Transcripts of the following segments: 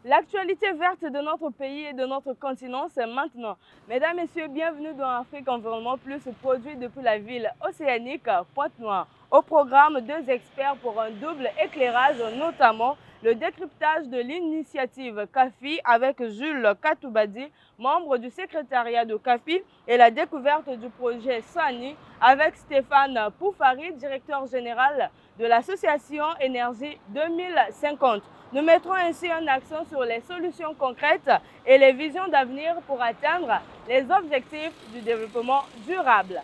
L'actualité verte de notre pays et de notre continent, c'est maintenant. Mesdames, Messieurs, bienvenue dans Afrique Environnement Plus, produit depuis la ville océanique Pointe-Noire. Au programme, deux experts pour un double éclairage, notamment le décryptage de l'initiative CAFI avec Jules Katoubadi, membre du secrétariat de CAFI, et la découverte du projet SANI avec Stéphane Poufari, directeur général de l'association Énergie 2050. Nous mettrons ainsi un accent sur les solutions concrètes et les visions d'avenir pour atteindre les objectifs du développement durable.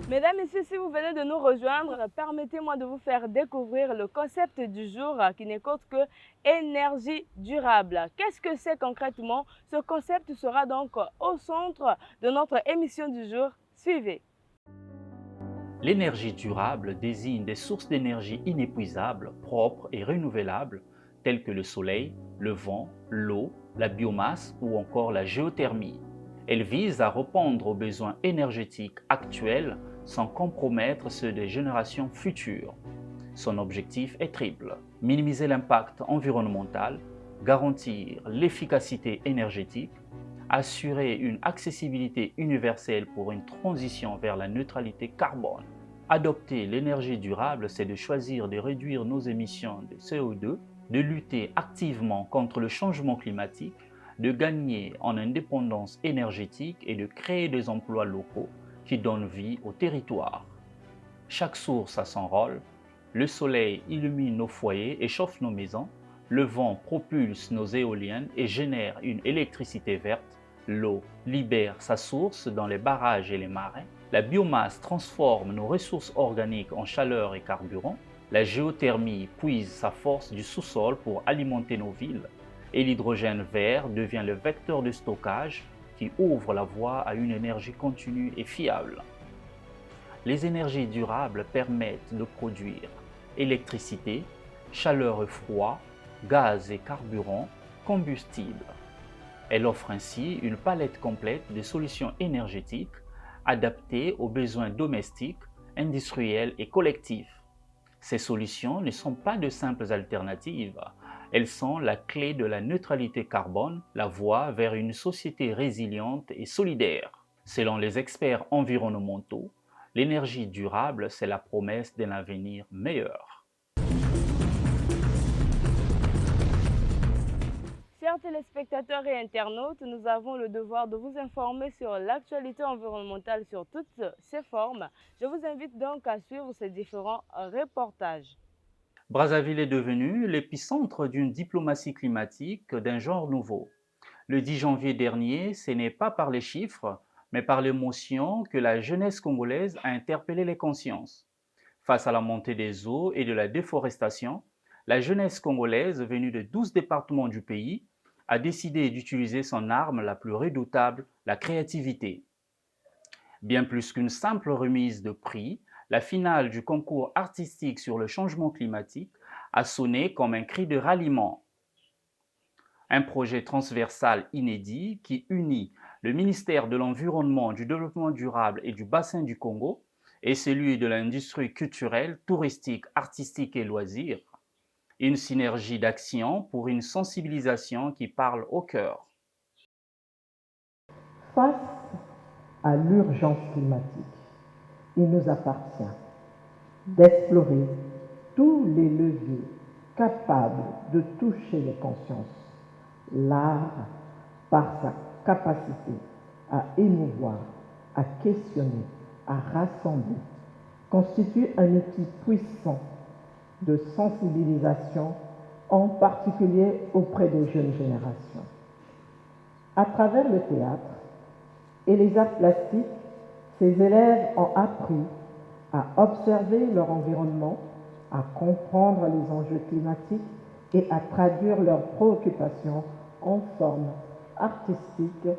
Mesdames, Messieurs, si vous venez de nous rejoindre, permettez-moi de vous faire découvrir le concept du jour qui n'est qu'autre que énergie durable. Qu'est-ce que c'est concrètement? Ce concept sera donc au centre de notre émission du jour. Suivez. L'énergie durable désigne des sources d'énergie inépuisables, propres et renouvelables, telles que le soleil, le vent, l'eau, la biomasse ou encore la géothermie. Elle vise à répondre aux besoins énergétiques actuels sans compromettre ceux des générations futures. Son objectif est triple: minimiser l'impact environnemental, garantir l'efficacité énergétique, assurer une accessibilité universelle pour une transition vers la neutralité carbone. Adopter l'énergie durable, c'est de choisir de réduire nos émissions de CO2, de lutter activement contre le changement climatique, de gagner en indépendance énergétique et de créer des emplois locaux qui donnent vie au territoire. Chaque source a son rôle. Le soleil illumine nos foyers et chauffe nos maisons. Le vent propulse nos éoliennes et génère une électricité verte. L'eau libère sa source dans les barrages et les marais. La biomasse transforme nos ressources organiques en chaleur et carburant. La géothermie puise sa force du sous-sol pour alimenter nos villes. Et l'hydrogène vert devient le vecteur de stockage qui ouvre la voie à une énergie continue et fiable. Les énergies durables permettent de produire électricité, chaleur et froid, gaz et carburant, combustible. Elle offre ainsi une palette complète de solutions énergétiques adaptées aux besoins domestiques, industriels et collectifs. Ces solutions ne sont pas de simples alternatives, elles sont la clé de la neutralité carbone, la voie vers une société résiliente et solidaire. Selon les experts environnementaux, l'énergie durable, c'est la promesse d'un avenir meilleur. Chers téléspectateurs et internautes, nous avons le devoir de vous informer sur l'actualité environnementale sur toutes ses formes. Je vous invite donc à suivre ces différents reportages. Brazzaville est devenu l'épicentre d'une diplomatie climatique d'un genre nouveau. Le 10 janvier dernier, ce n'est pas par les chiffres, mais par l'émotion que la jeunesse congolaise a interpellé les consciences. Face à la montée des eaux et de la déforestation, la jeunesse congolaise venue de 12 départements du pays a décidé d'utiliser son arme la plus redoutable, la créativité. Bien plus qu'une simple remise de prix, la finale du concours artistique sur le changement climatique a sonné comme un cri de ralliement. Un projet transversal inédit qui unit le ministère de l'Environnement, du Développement durable et du Bassin du Congo et celui de l'industrie culturelle, touristique, artistique et loisirs. Une synergie d'action pour une sensibilisation qui parle au cœur. Face à l'urgence climatique, il nous appartient d'explorer tous les leviers capables de toucher les consciences. L'art, par sa capacité à émouvoir, à questionner, à rassembler, constitue un outil puissant de sensibilisation, en particulier auprès des jeunes générations. À travers le théâtre et les arts plastiques, ces élèves ont appris à observer leur environnement, à comprendre les enjeux climatiques et à traduire leurs préoccupations en forme artistique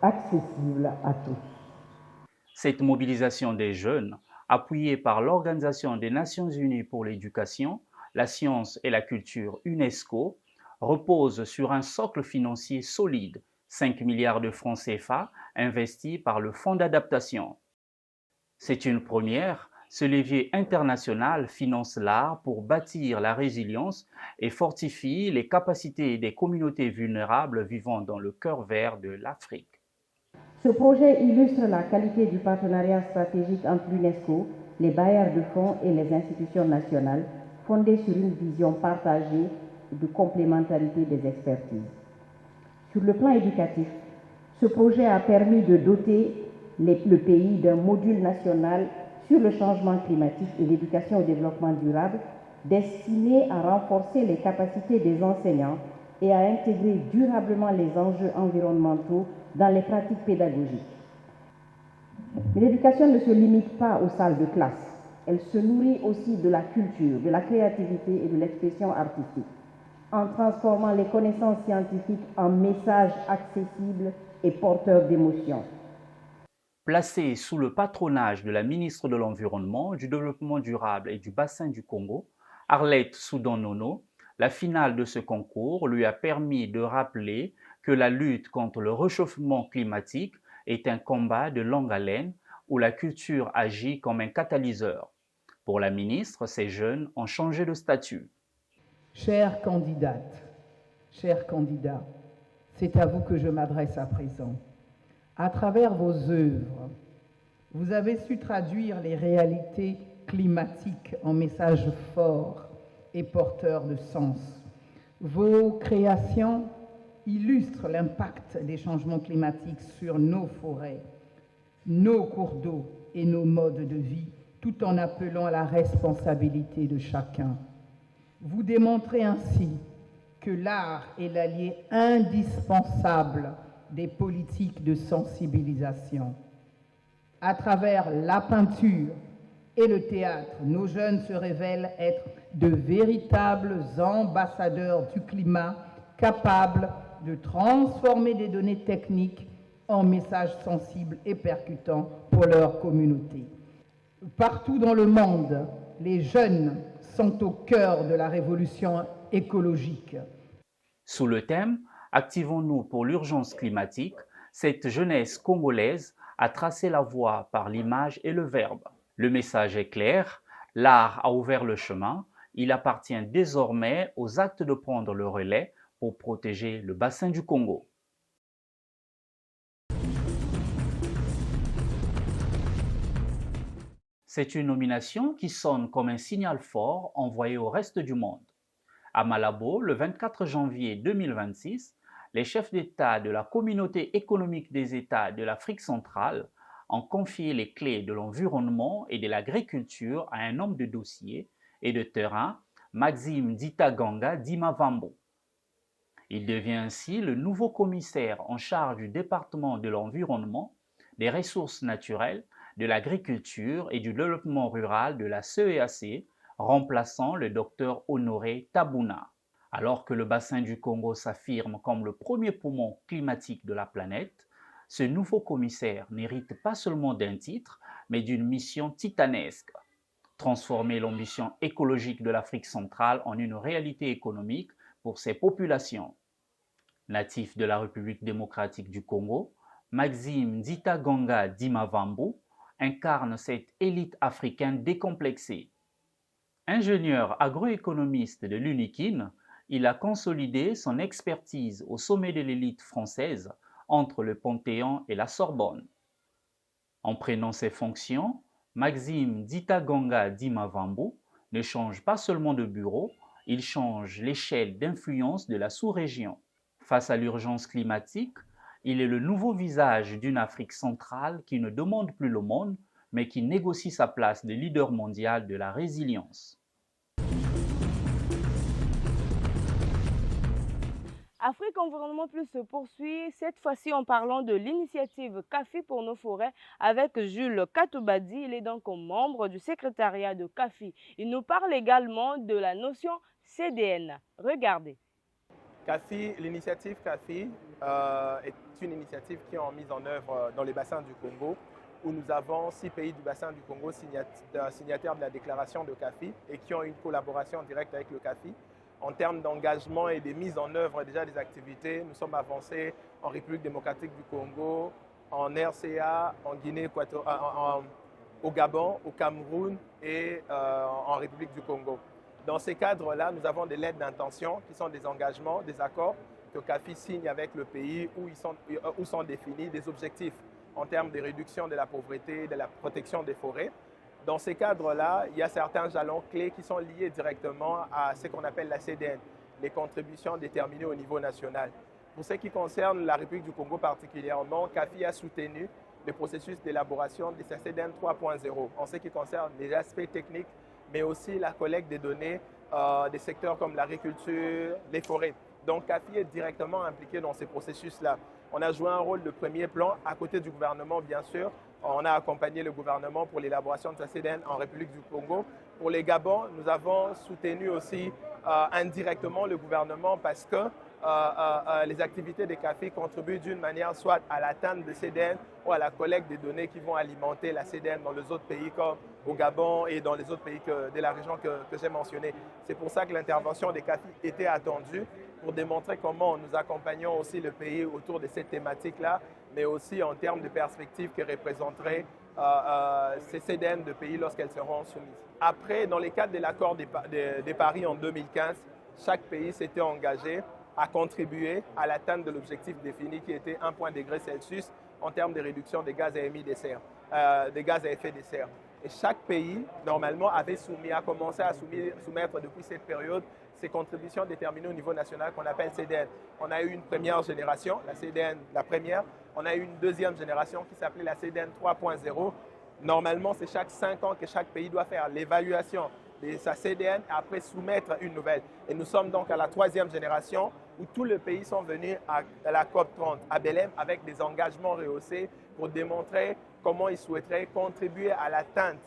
accessible à tous. Cette mobilisation des jeunes, appuyée par l'Organisation des Nations Unies pour l'éducation, la science et la culture UNESCO, repose sur un socle financier solide, 5 milliards de francs CFA investis par le Fonds d'adaptation. C'est une première, Ce levier international finance l'art pour bâtir la résilience et fortifie les capacités des communautés vulnérables vivant dans le cœur vert de l'Afrique. Ce projet illustre la qualité du partenariat stratégique entre l'UNESCO, les bailleurs de fonds et les institutions nationales, fondé sur une vision partagée de complémentarité des expertises. Sur le plan éducatif, ce projet a permis de doter le pays d'un module national sur le changement climatique et l'éducation au développement durable, destiné à renforcer les capacités des enseignants et à intégrer durablement les enjeux environnementaux dans les pratiques pédagogiques. Mais l'éducation ne se limite pas aux salles de classe. Elle se nourrit aussi de la culture, de la créativité et de l'expression artistique, en transformant les connaissances scientifiques en messages accessibles et porteurs d'émotions. Placée sous le patronage de la ministre de l'Environnement, du Développement durable et du Bassin du Congo, Arlette Soudan-Nono, la finale de ce concours lui a permis de rappeler que la lutte contre le réchauffement climatique est un combat de longue haleine où la culture agit comme un catalyseur. Pour la ministre, ces jeunes ont changé de statut. Chères candidates, chers candidats, c'est à vous que je m'adresse à présent. À travers vos œuvres, vous avez su traduire les réalités climatiques en messages forts et porteurs de sens. Vos créations illustrent l'impact des changements climatiques sur nos forêts, nos cours d'eau et nos modes de vie, tout en appelant à la responsabilité de chacun. Vous démontrez ainsi que l'art est l'allié indispensable des politiques de sensibilisation. À travers la peinture et le théâtre, nos jeunes se révèlent être de véritables ambassadeurs du climat, capables de transformer des données techniques en messages sensibles et percutants pour leur communauté. Partout dans le monde, les jeunes sont au cœur de la révolution écologique. Sous le thème « Activons-nous pour l'urgence climatique », cette jeunesse congolaise a tracé la voie par l'image et le verbe. Le message est clair, l'art a ouvert le chemin, il appartient désormais aux actes de prendre le relais pour protéger le bassin du Congo. C'est une nomination qui sonne comme un signal fort envoyé au reste du monde. À Malabo, le 24 janvier 2026, les chefs d'État de la Communauté économique des États de l'Afrique centrale ont confié les clés de l'environnement et de l'agriculture à un homme de dossier et de terrain, Maxime Ditaganga Dimavambo. Il devient ainsi le nouveau commissaire en charge du département de l'environnement, des ressources naturelles, de l'agriculture et du développement rural de la CEAC, remplaçant le docteur Honoré Tabouna. Alors que le bassin du Congo s'affirme comme le premier poumon climatique de la planète, ce nouveau commissaire n'hérite pas seulement d'un titre, mais d'une mission titanesque. Transformer l'ambition écologique de l'Afrique centrale en une réalité économique pour ses populations. Natif de la République démocratique du Congo, Maxime Ditaganga Dimavambo incarne cette élite africaine décomplexée. Ingénieur agroéconomiste de l'UNIKIN, il a consolidé son expertise au sommet de l'élite française entre le Panthéon et la Sorbonne. En prenant ses fonctions, Maxime Ditaganga Dimavambo ne change pas seulement de bureau, il change l'échelle d'influence de la sous-région. Face à l'urgence climatique, il est le nouveau visage d'une Afrique centrale qui ne demande plus le monde, mais qui négocie sa place de leader mondial de la résilience. Afrique Environnement Plus se poursuit, cette fois-ci en parlant de l'initiative CAFI pour nos forêts avec Jules Katobadi. Il est donc membre du secrétariat de CAFI. Il nous parle également de la notion CDN. Regardez. CAFI, l'initiative CAFI est une initiative qui est mise en œuvre dans les bassins du Congo, où nous avons 6 pays du bassin du Congo signataires de la déclaration de CAFI et qui ont une collaboration directe avec le CAFI. En termes d'engagement et de mise en œuvre déjà des activités, nous sommes avancés en République démocratique du Congo, en RCA, en Guinée au Gabon, au Cameroun et en République du Congo. Dans ces cadres-là, nous avons des lettres d'intention qui sont des engagements, des accords que CAFI signe avec le pays où sont définis des objectifs en termes de réduction de la pauvreté, de la protection des forêts. Dans ces cadres-là, il y a certains jalons clés qui sont liés directement à ce qu'on appelle la CDN, les contributions déterminées au niveau national. Pour ce qui concerne la République du Congo particulièrement, CAFI a soutenu le processus d'élaboration de sa CDN 3.0 en ce qui concerne les aspects techniques, mais aussi la collecte des données des secteurs comme l'agriculture, les forêts. Donc CAFI est directement impliqué dans ces processus-là. On a joué un rôle de premier plan à côté du gouvernement, bien sûr. On a accompagné le gouvernement pour l'élaboration de sa CDN en République du Congo. Pour les Gabon, nous avons soutenu aussi indirectement le gouvernement parce que les activités des CAFI contribuent d'une manière soit à l'atteinte de CDN ou à la collecte des données qui vont alimenter la CDN dans les autres pays comme au Gabon et dans les autres pays de la région que j'ai mentionné. C'est pour ça que l'intervention des CAFI était attendue pour démontrer comment nous accompagnons aussi le pays autour de cette thématique-là, mais aussi en termes de perspectives que représenteraient ces CDN de pays lorsqu'elles seront soumises. Après, dans le cadre de l'accord de Paris en 2015, chaque pays s'était engagé à contribuer à l'atteinte de l'objectif défini qui était 1 degré Celsius en termes de réduction des gaz à effet de serre. Et chaque pays, normalement, a commencé à soumettre depuis cette période ses contributions déterminées au niveau national qu'on appelle CDN. On a eu une première génération, la CDN, la première. On a eu une deuxième génération qui s'appelait la CDN 3.0. Normalement, c'est chaque 5 ans que chaque pays doit faire l'évaluation de sa CDN et après soumettre une nouvelle. Et nous sommes donc à la 3e génération où tous les pays sont venus à la COP30 à Belém avec des engagements rehaussés pour démontrer comment ils souhaiteraient contribuer à l'atteinte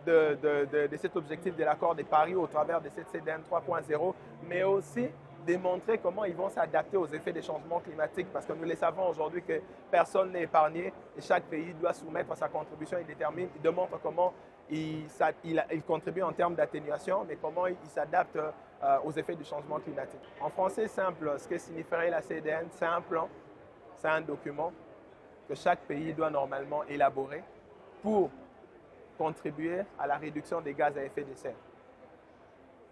de cet objectif de l'accord de Paris au travers de cette CDN 3.0, mais aussi démontrer comment ils vont s'adapter aux effets des changements climatiques, parce que nous le savons aujourd'hui que personne n'est épargné et chaque pays doit soumettre sa contribution. Il démontre comment il contribue en termes d'atténuation, mais comment il s'adapte aux effets du changement climatique. En français simple, ce que signifierait la CDN, c'est un plan, c'est un document que chaque pays doit normalement élaborer pour contribuer à la réduction des gaz à effet de serre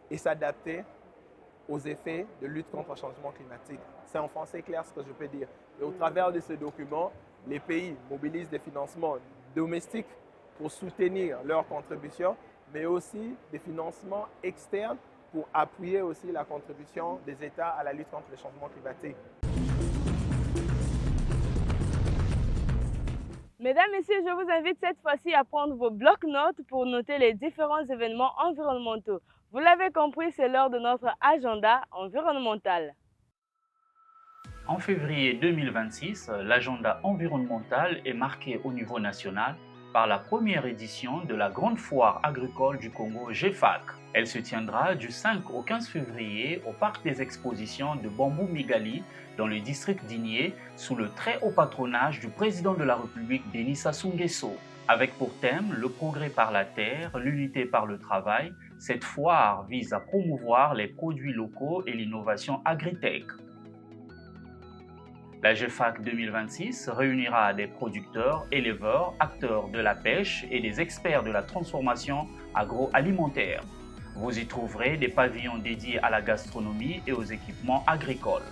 et s'adapter aux effets de lutte contre le changement climatique. C'est en français clair ce que je peux dire. Et au travers de ce document, les pays mobilisent des financements domestiques pour soutenir leurs contributions, mais aussi des financements externes pour appuyer aussi la contribution des États à la lutte contre le changement climatique. Mesdames, Messieurs, je vous invite cette fois-ci à prendre vos blocs-notes pour noter les différents événements environnementaux. Vous l'avez compris, c'est l'heure de notre agenda environnemental. En février 2026, l'agenda environnemental est marqué au niveau national par la première édition de la Grande Foire agricole du Congo GFAC. Elle se tiendra du 5 au 15 février au Parc des Expositions de Bambou Migali dans le district d'Igné sous le très haut patronage du président de la République Denis Sassou Nguesso. Avec pour thème le progrès par la terre, l'unité par le travail, cette foire vise à promouvoir les produits locaux et l'innovation agritech. La GFAC 2026 réunira des producteurs, éleveurs, acteurs de la pêche et des experts de la transformation agroalimentaire. Vous y trouverez des pavillons dédiés à la gastronomie et aux équipements agricoles.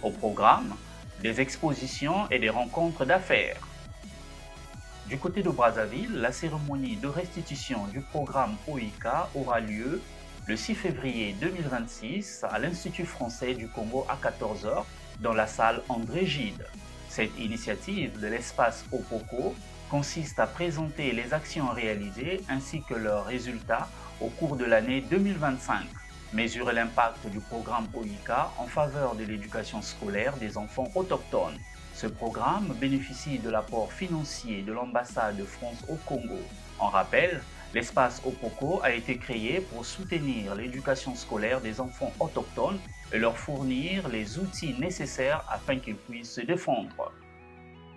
Au programme, des expositions et des rencontres d'affaires. Du côté de Brazzaville, la cérémonie de restitution du programme OICA aura lieu le 6 février 2026 à l'Institut français du Congo à 14 h dans la salle André Gide. Cette initiative de l'espace Opoko consiste à présenter les actions réalisées ainsi que leurs résultats au cours de l'année 2025. Mesurer l'impact du programme OICA en faveur de l'éducation scolaire des enfants autochtones. Ce programme bénéficie de l'apport financier de l'ambassade de France au Congo. En rappel, l'espace Opoko a été créé pour soutenir l'éducation scolaire des enfants autochtones et leur fournir les outils nécessaires afin qu'ils puissent se défendre.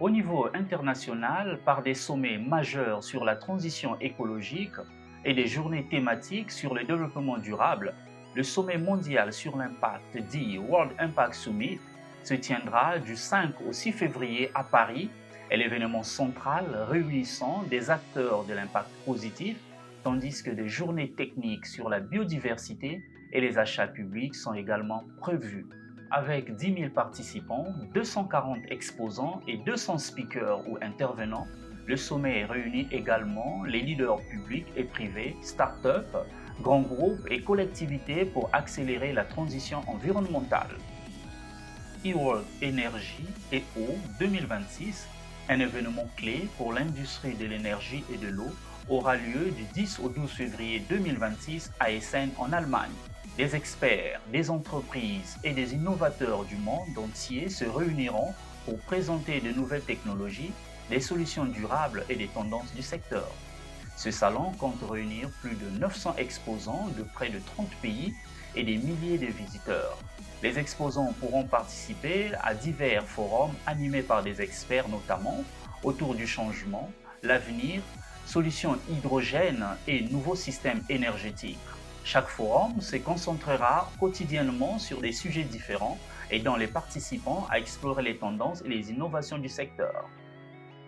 Au niveau international, par des sommets majeurs sur la transition écologique et des journées thématiques sur le développement durable, le sommet mondial sur l'impact dit World Impact Summit se tiendra du 5 au 6 février à Paris est l'événement central réunissant des acteurs de l'impact positif, tandis que des journées techniques sur la biodiversité et les achats publics sont également prévues. Avec 10 000 participants, 240 exposants et 200 speakers ou intervenants, le sommet réunit également les leaders publics et privés, start-up, grands groupes et collectivités pour accélérer la transition environnementale. eWorld Énergie et Eau 2026, un événement clé pour l'industrie de l'énergie et de l'eau, aura lieu du 10 au 12 février 2026 à Essen en Allemagne. Des experts, des entreprises et des innovateurs du monde entier se réuniront pour présenter de nouvelles technologies, des solutions durables et des tendances du secteur. Ce salon compte réunir plus de 900 exposants de près de 30 pays et des milliers de visiteurs. Les exposants pourront participer à divers forums animés par des experts notamment autour du changement, l'avenir, solutions hydrogène et nouveaux systèmes énergétiques. Chaque forum se concentrera quotidiennement sur des sujets différents, aidant les participants à explorer les tendances et les innovations du secteur.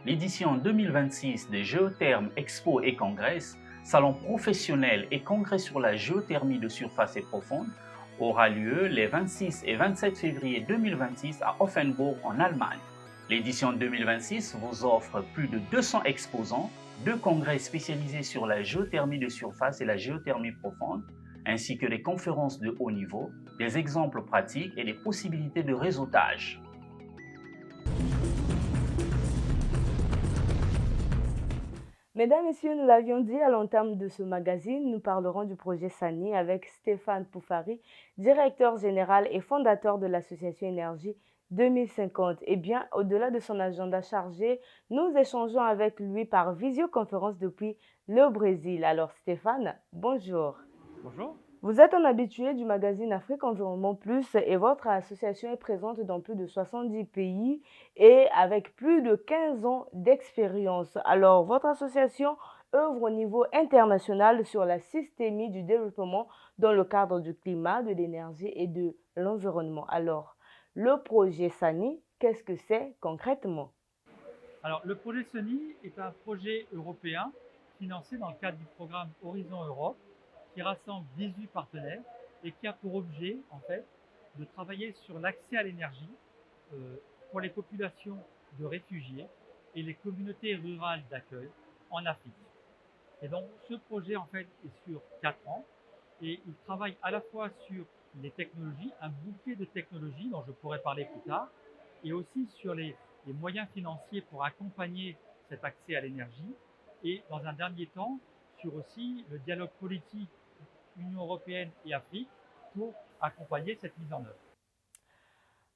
L'édition 2026 de Géotherme Expo et Congress, salon professionnel et congrès sur la géothermie de surface et profonde, aura lieu les 26 et 27 février 2026 à Offenburg en Allemagne. L'édition 2026 vous offre plus de 200 exposants, 2 congrès spécialisés sur la géothermie de surface et la géothermie profonde, ainsi que des conférences de haut niveau, des exemples pratiques et des possibilités de réseautage. Mesdames, Messieurs, nous l'avions dit à l'entame de ce magazine, nous parlerons du projet Sani avec Stéphane Poufari, directeur général et fondateur de l'association Énergie 2050. Et bien, au-delà de son agenda chargé, nous échangeons avec lui par visioconférence depuis le Brésil. Alors Stéphane, bonjour. Bonjour. Vous êtes un habitué du magazine Afrique Environnement Plus et votre association est présente dans plus de 70 pays et avec plus de 15 ans d'expérience. Alors, votre association œuvre au niveau international sur la systémie du développement dans le cadre du climat, de l'énergie et de l'environnement. Alors, le projet Sani, qu'est-ce que c'est concrètement? Alors, le projet Sani est un projet européen financé dans le cadre du programme Horizon Europe, qui rassemble 18 partenaires et qui a pour objet, en fait, de travailler sur l'accès à l'énergie pour les populations de réfugiés et les communautés rurales d'accueil en Afrique. Et donc, ce projet, en fait, est sur 4 ans et il travaille à la fois sur les technologies, un bouquet de technologies dont je pourrais parler plus tard, et aussi sur les moyens financiers pour accompagner cet accès à l'énergie et, dans un dernier temps, sur aussi le dialogue politique Union européenne et Afrique pour accompagner cette mise en œuvre.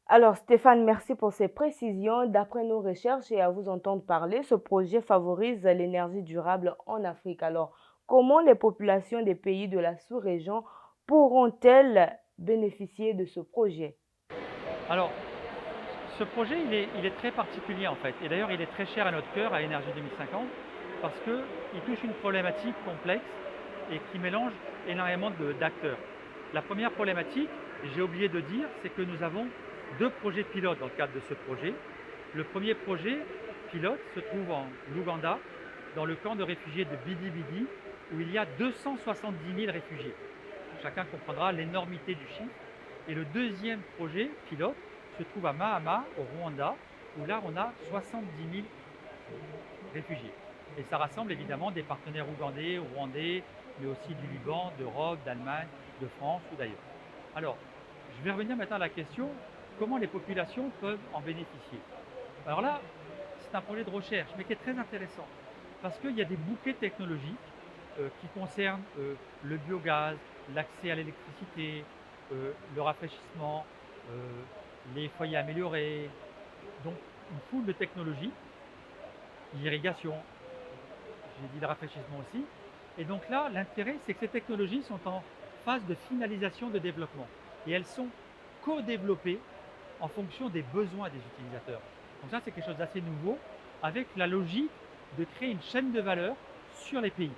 Alors Stéphane, merci pour ces précisions. D'après nos recherches et à vous entendre parler, ce projet favorise l'énergie durable en Afrique. Alors, comment les populations des pays de la sous-région pourront-elles bénéficier de ce projet? Alors, ce projet, il est très particulier en fait. Et d'ailleurs, il est très cher à notre cœur, à Énergie 2050, parce qu'il touche une problématique complexe et qui mélange énormément d'acteurs. La première problématique, j'ai oublié de dire, c'est que nous avons 2 projets pilotes dans le cadre de ce projet. Le premier projet pilote se trouve en Ouganda, dans le camp de réfugiés de Bidi Bidi, où il y a 270 000 réfugiés. Chacun comprendra l'énormité du chiffre. Et le deuxième projet pilote se trouve à Mahama, au Rwanda, où là on a 70 000 réfugiés. Et ça rassemble évidemment des partenaires ougandais, rwandais, mais aussi du Liban, d'Europe, d'Allemagne, de France ou d'ailleurs. Alors, je vais revenir maintenant à la question, comment les populations peuvent en bénéficier? Alors là, c'est un projet de recherche, mais qui est très intéressant, parce qu'il y a des bouquets technologiques qui concernent le biogaz, l'accès à l'électricité, le rafraîchissement, les foyers améliorés, donc une foule de technologies, l'irrigation, j'ai dit le rafraîchissement aussi. Et donc là, l'intérêt, c'est que ces technologies sont en phase de finalisation de développement. Et elles sont co-développées en fonction des besoins des utilisateurs. Donc ça, c'est quelque chose d'assez nouveau, avec la logique de créer une chaîne de valeur sur les pays,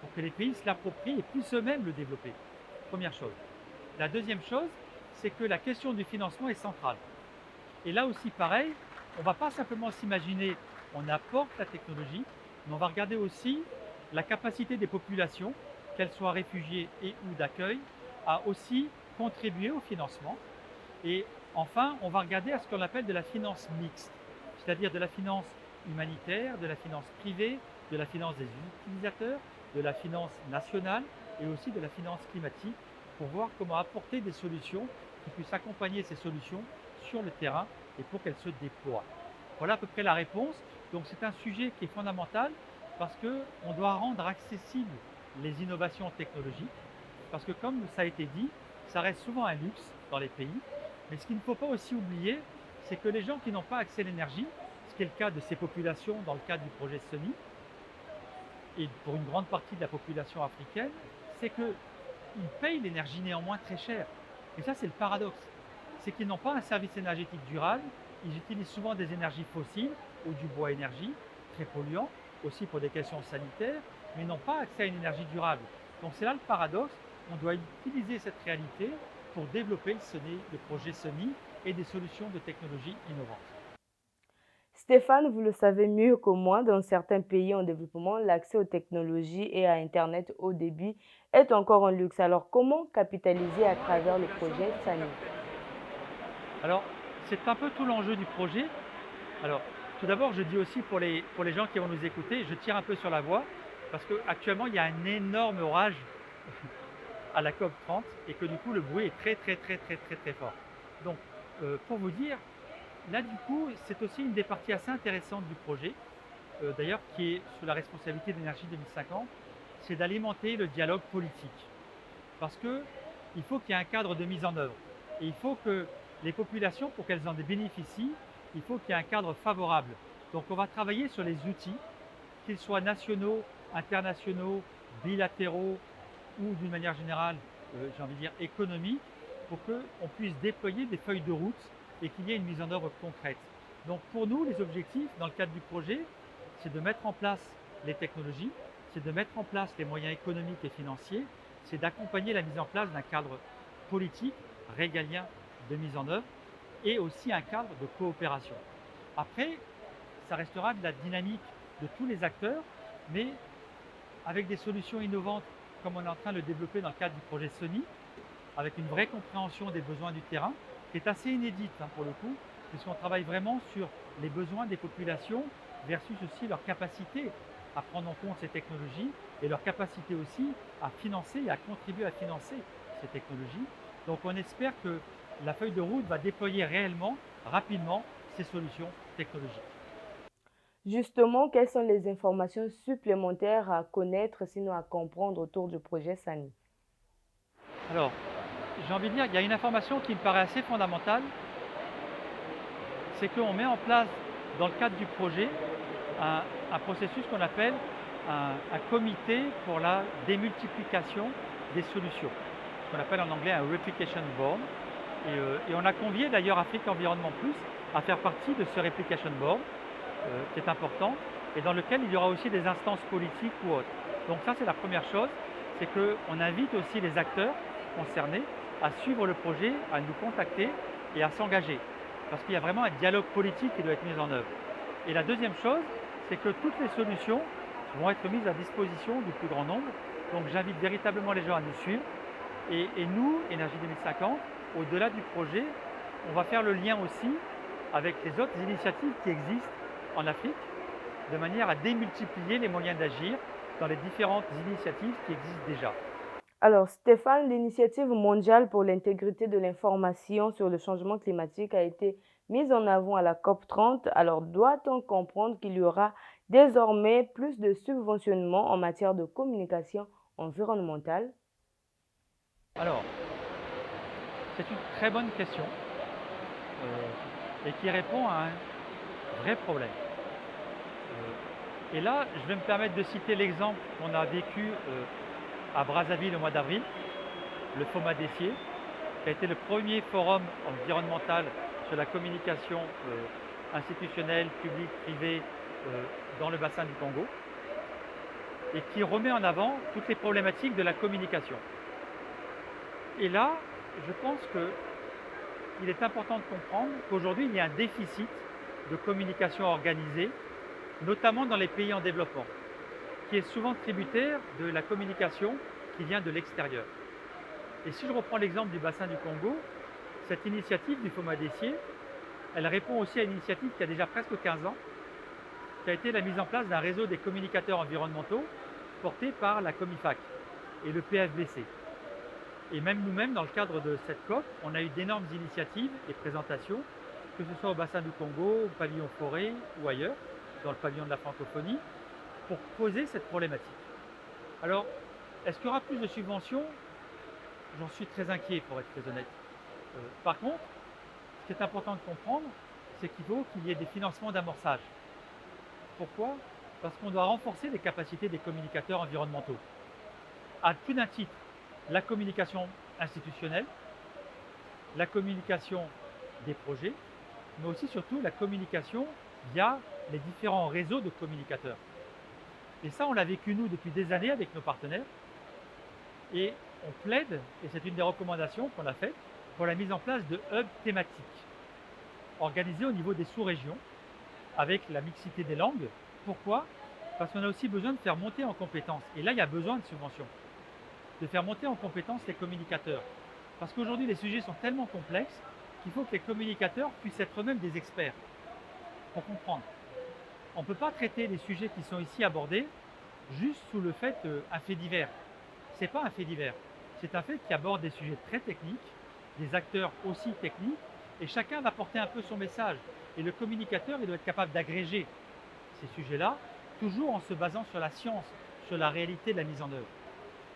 pour que les pays se l'approprient et puissent eux-mêmes le développer. Première chose. La deuxième chose, c'est que la question du financement est centrale. Et là aussi, pareil, on ne va pas simplement s'imaginer on apporte la technologie, mais on va regarder aussi la capacité des populations, qu'elles soient réfugiées et ou d'accueil, à aussi contribuer au financement. Et enfin, on va regarder à ce qu'on appelle de la finance mixte, c'est-à-dire de la finance humanitaire, de la finance privée, de la finance des utilisateurs, de la finance nationale et aussi de la finance climatique pour voir comment apporter des solutions qui puissent accompagner ces solutions sur le terrain et pour qu'elles se déploient. Voilà à peu près la réponse. Donc c'est un sujet qui est fondamental parce qu'on doit rendre accessibles les innovations technologiques parce que comme ça a été dit, ça reste souvent un luxe dans les pays. Mais ce qu'il ne faut pas aussi oublier, c'est que les gens qui n'ont pas accès à l'énergie, ce qui est le cas de ces populations dans le cadre du projet SENI, et pour une grande partie de la population africaine, c'est qu'ils payent l'énergie néanmoins très cher. Et ça, c'est le paradoxe. C'est qu'ils n'ont pas un service énergétique durable, ils utilisent souvent des énergies fossiles ou du bois énergie, très polluant, aussi pour des questions sanitaires, mais n'ont pas accès à une énergie durable. Donc c'est là le paradoxe, on doit utiliser cette réalité pour développer le projet SENI et des solutions de technologie innovantes. Stéphane, vous le savez mieux que moi, dans certains pays en développement, l'accès aux technologies et à Internet haut débit est encore un luxe. Alors, comment capitaliser à travers le projet SANI? Alors, c'est un peu tout l'enjeu du projet. Alors, tout d'abord, je dis aussi pour les gens qui vont nous écouter, je tire un peu sur la voix, parce qu'actuellement, il y a un énorme orage à la COP 30 et que du coup, le bruit est très fort. Donc, pour vous dire, là, du coup, c'est aussi une des parties assez intéressantes du projet, d'ailleurs, qui est sous la responsabilité d'Énergie 2050, c'est d'alimenter le dialogue politique. Parce qu'il faut qu'il y ait un cadre de mise en œuvre. Et il faut que les populations, pour qu'elles en bénéficient, il faut qu'il y ait un cadre favorable. Donc on va travailler sur les outils, qu'ils soient nationaux, internationaux, bilatéraux ou d'une manière générale, j'ai envie de dire économique, pour qu'on puisse déployer des feuilles de route et qu'il y ait une mise en œuvre concrète. Donc pour nous, les objectifs dans le cadre du projet, c'est de mettre en place les technologies, c'est de mettre en place les moyens économiques et financiers, c'est d'accompagner la mise en place d'un cadre politique, régalien de mise en œuvre et aussi un cadre de coopération. Après, ça restera de la dynamique de tous les acteurs, mais avec des solutions innovantes comme on est en train de le développer dans le cadre du projet SENI, avec une vraie compréhension des besoins du terrain, qui est assez inédite pour le coup, puisqu'on travaille vraiment sur les besoins des populations versus aussi leur capacité à prendre en compte ces technologies et leur capacité aussi à financer et à contribuer à financer ces technologies. Donc on espère que la feuille de route va déployer réellement, rapidement, ces solutions technologiques. Justement, quelles sont les informations supplémentaires à connaître, sinon à comprendre autour du projet SANI? Alors, j'ai envie de dire, il y a une information qui me paraît assez fondamentale, c'est qu'on met en place, dans le cadre du projet, un processus qu'on appelle un comité pour la démultiplication des solutions, ce qu'on appelle en anglais un Replication Board. Et on a convié d'ailleurs Afrique Environnement Plus à faire partie de ce Replication Board, qui est important, et dans lequel il y aura aussi des instances politiques ou autres. Donc ça, c'est la première chose, c'est qu'on invite aussi les acteurs concernés à suivre le projet, à nous contacter et à s'engager, parce qu'il y a vraiment un dialogue politique qui doit être mis en œuvre. Et la deuxième chose, c'est que toutes les solutions vont être mises à disposition du plus grand nombre, donc j'invite véritablement les gens à nous suivre, et nous, Énergie 2050, au-delà du projet, on va faire le lien aussi avec les autres initiatives qui existent en Afrique, de manière à démultiplier les moyens d'agir dans les différentes initiatives qui existent déjà. Alors, Stéphane, l'initiative mondiale pour l'intégrité de l'information sur le changement climatique a été mise en avant à la COP 30. Alors, doit-on comprendre qu'il y aura désormais plus de subventionnement en matière de communication environnementale? Alors, c'est une très bonne question et qui répond à un vrai problème. Et là, je vais me permettre de citer l'exemple qu'on a vécu à Brazzaville au mois d'avril, le FOMA Défier, qui a été le premier forum environnemental sur la communication institutionnelle, publique, privée dans le bassin du Congo, et qui remet en avant toutes les problématiques de la communication. Et là, je pense qu'il est important de comprendre qu'aujourd'hui, il y a un déficit de communication organisée, notamment dans les pays en développement, qui est souvent tributaire de la communication qui vient de l'extérieur. Et si je reprends l'exemple du bassin du Congo, cette initiative du FOMA d'Essier, elle répond aussi à une initiative qui a déjà presque 15 ans, qui a été la mise en place d'un réseau des communicateurs environnementaux porté par la Comifac et le PFBC. Et même nous-mêmes, dans le cadre de cette COP, on a eu d'énormes initiatives et présentations, que ce soit au bassin du Congo, au pavillon forêt ou ailleurs, dans le pavillon de la francophonie, pour poser cette problématique. Alors, est-ce qu'il y aura plus de subventions? J'en suis très inquiet, pour être très honnête. Par contre, ce qui est important de comprendre, c'est qu'il faut qu'il y ait des financements d'amorçage. Pourquoi? Parce qu'on doit renforcer les capacités des communicateurs environnementaux. À plus d'un titre, la communication institutionnelle, la communication des projets, mais aussi surtout la communication via les différents réseaux de communicateurs. Et ça, on l'a vécu nous depuis des années avec nos partenaires. Et on plaide, et c'est une des recommandations qu'on a faites, pour la mise en place de hubs thématiques, organisés au niveau des sous-régions, avec la mixité des langues. Pourquoi? Parce qu'on a aussi besoin de faire monter en compétences. Et là, il y a besoin de subventions. De faire monter en compétences les communicateurs. Parce qu'aujourd'hui, les sujets sont tellement complexes qu'il faut que les communicateurs puissent être eux-mêmes des experts pour comprendre. On ne peut pas traiter les sujets qui sont ici abordés juste sous le fait un fait divers. Ce n'est pas un fait divers, c'est un fait qui aborde des sujets très techniques, des acteurs aussi techniques, et chacun va porter un peu son message. Et le communicateur, il doit être capable d'agréger ces sujets-là, toujours en se basant sur la science, sur la réalité de la mise en œuvre.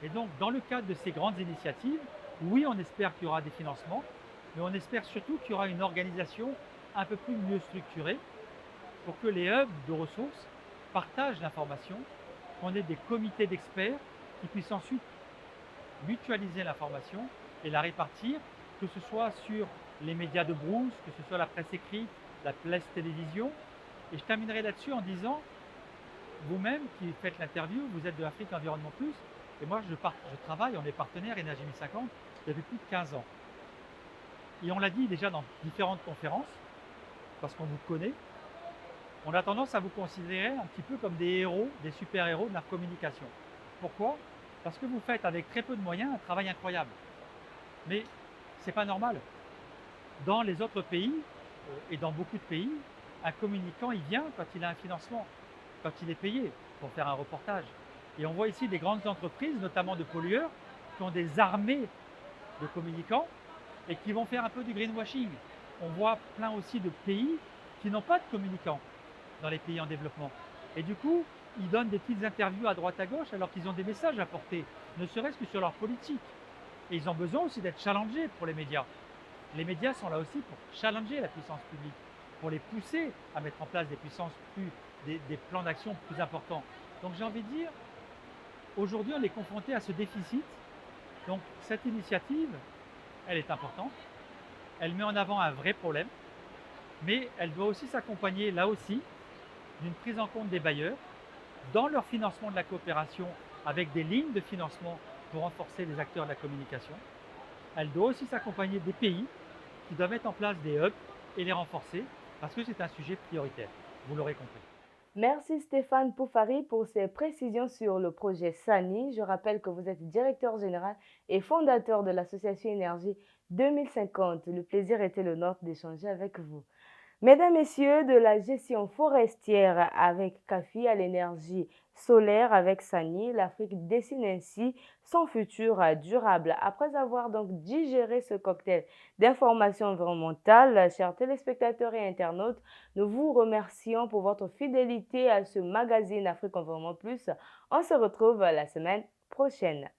Et donc, dans le cadre de ces grandes initiatives, oui, on espère qu'il y aura des financements, mais on espère surtout qu'il y aura une organisation un peu plus mieux structurée pour que les hubs de ressources partagent l'information, qu'on ait des comités d'experts qui puissent ensuite mutualiser l'information et la répartir, que ce soit sur les médias de brousse, que ce soit la presse écrite, la presse télévision. Et je terminerai là-dessus en disant, vous-même qui faites l'interview, vous êtes de Afrique Environnement Plus, et moi je travaille, on est partenaire Énergie 1050 depuis plus de 15 ans. Et on l'a dit déjà dans différentes conférences, parce qu'on vous connaît, on a tendance à vous considérer un petit peu comme des héros, des super-héros de la communication. Pourquoi? Parce que vous faites avec très peu de moyens un travail incroyable. Mais ce n'est pas normal. Dans les autres pays, et dans beaucoup de pays, un communicant, il vient quand il a un financement, quand il est payé pour faire un reportage. Et on voit ici des grandes entreprises, notamment de pollueurs, qui ont des armées de communicants et qui vont faire un peu du greenwashing. On voit plein aussi de pays qui n'ont pas de communicants dans les pays en développement. Et du coup, ils donnent des petites interviews à droite à gauche alors qu'ils ont des messages à porter, ne serait-ce que sur leur politique. Et ils ont besoin aussi d'être challengés pour les médias. Les médias sont là aussi pour challenger la puissance publique, pour les pousser à mettre en place des plans d'action plus importants. Donc j'ai envie de dire, aujourd'hui on est confronté à ce déficit. Donc cette initiative, elle est importante, elle met en avant un vrai problème, mais elle doit aussi s'accompagner là aussi d'une prise en compte des bailleurs dans leur financement de la coopération avec des lignes de financement pour renforcer les acteurs de la communication. Elle doit aussi s'accompagner des pays qui doivent mettre en place des hubs et les renforcer parce que c'est un sujet prioritaire, vous l'aurez compris. Merci Stéphane Poufari pour ces précisions sur le projet SANI. Je rappelle que vous êtes directeur général et fondateur de l'association Énergie 2050. Le plaisir était le nôtre d'échanger avec vous. Mesdames, Messieurs, de la gestion forestière avec CAFI à l'énergie solaire avec SANI, l'Afrique dessine ainsi son futur durable. Après avoir donc digéré ce cocktail d'informations environnementales, chers téléspectateurs et internautes, nous vous remercions pour votre fidélité à ce magazine Afrique Environnement Plus. On se retrouve la semaine prochaine.